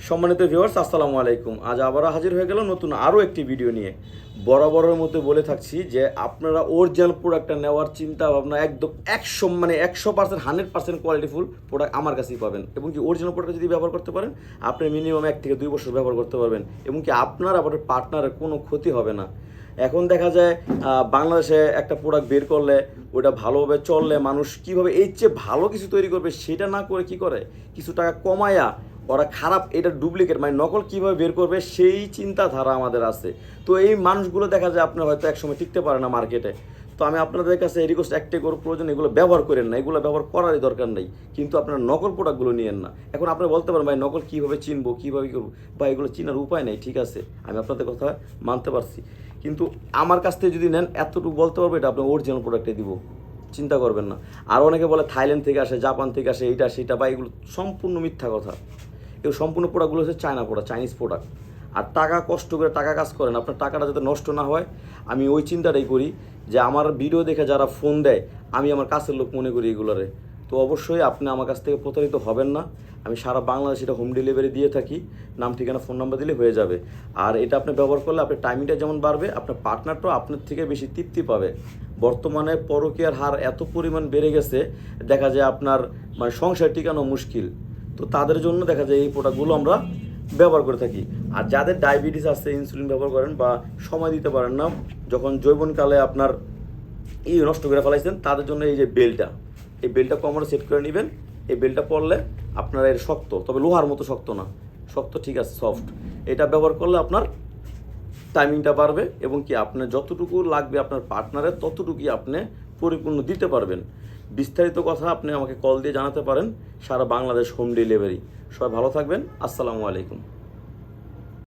সম্মানিত ভিউয়ার্স, আসসালামু আলাইকুম। আজ আবারও হাজির হয়ে গেল নতুন আরও একটি ভিডিও নিয়ে। বরাবরের মতো বলে থাকছি যে আপনারা অরিজিনাল প্রোডাক্টটা নেওয়ার চিন্তা ভাবনা একদম 100% 100% কোয়ালিটিফুল প্রোডাক্ট আমার কাছেই পাবেন। এবং কি অরিজিনাল প্রোডাক্ট যদি ব্যবহার করতে পারেন, আপনি মিনিমাম 1 থেকে 2 বছর ব্যবহার করতে পারবেন এবং কি আপনার আবার পার্টনারের কোনো ক্ষতি হবে না। এখন দেখা যায় বাংলাদেশে একটা প্রোডাক্ট বের করলে ওটা ভালোভাবে চললে মানুষ কীভাবে এর চেয়ে ভালো কিছু তৈরি করবে সেটা না করে কি করে, কিছু টাকা কমায়া ওরা খারাপ এটা ডুপ্লিকেট মানে নকল কীভাবে বের করবে সেই চিন্তাধারা আমাদের আছে। তো এই মানুষগুলো দেখা যায় আপনার হয়তো একসময় টিকতে পারে না মার্কেটে। তো আমি আপনাদের কাছে রিকোয়েস্ট একটাই করব, প্রয়োজন এগুলো ব্যবহার করেন না, এগুলো ব্যবহার করারই দরকার নেই। কিন্তু আপনারা নকল প্রোডাক্টগুলো নিয়েন না। এখন আপনারা বলতে পারেন ভাই নকল কীভাবে চিনবো, কীভাবে করবো, বা এগুলো চিনার উপায় নেই। ঠিক আছে, আমি আপনাদের কথা মানতে পারছি, কিন্তু আমার কাছ থেকে যদি নেন এতটুকু বলতে পারবো এটা আপনার অরিজিনাল প্রোডাক্টে দিব, চিন্তা করবেন না। আর অনেকে বলে থাইল্যান্ড থেকে আসে, জাপান থেকে আসে, এইটা সেটা, বা এগুলো সম্পূর্ণ মিথ্যা কথা। এগুলো সম্পূর্ণ প্রোডাক্টগুলো হচ্ছে চায়না প্রোডাক্ট, চাইনিজ প্রোডাক্ট। আর টাকা কষ্ট করে টাকা কাজ করেন, আপনার টাকাটা যাতে নষ্ট না হয় আমি ওই চিন্তাটাই করি যে আমার ভিডিও দেখে যারা ফোন দেয় আমি আমার কাছের লোক মনে করি এগুলোরে। তো অবশ্যই আপনি আমার কাছ থেকে প্রতারিত হবেন না। আমি সারা বাংলাদেশে এটা হোম ডেলিভারি দিয়ে থাকি, নাম ঠিকানা ফোন নাম্বার দিলে হয়ে যাবে। আর এটা আপনি ব্যবহার করলে আপনার টাইমিংটা যেমন বাড়বে, আপনার পার্টনারটাও আপনার থেকে বেশি তৃপ্তি পাবে। বর্তমানে পরকীয়ার হার এত পরিমাণ বেড়ে গেছে, দেখা যায় আপনার মানে সংসার টিকানো মুশকিল। তো তাদের জন্য দেখা যায় এই প্রোডাক্টগুলো আমরা ব্যবহার করে থাকি। আর যাদের ডায়াবেটিস আছে, ইনসুলিন ব্যবহার করেন বা সময় দিতে পারেন না, যখন যৌবনকালে আপনার নষ্ট করে ফেলাইছেন, তাদের জন্য এই যে বেল্টটা, এই বেল্টটা কোমরে সেট করে নেবেন। এই বেল্টটা পরলে আপনার এর শক্ত, তবে লোহার মতো শক্ত না, শক্ত ঠিক আছে, সফট। এটা ব্যবহার করলে আপনার টাইমিংটা বাড়বে এবং কি আপনার যতটুকু লাগবে আপনার পার্টনারের ততটুকুই আপনি পরিপূর্ণ দিতে পারবেন। বিস্তারিত কথা আপনি আমাকে কল দিয়ে জানাতে পারেন। সারা বাংলাদেশ হোম ডেলিভারি। সবাই ভালো থাকবেন। আসসালামু আলাইকুম।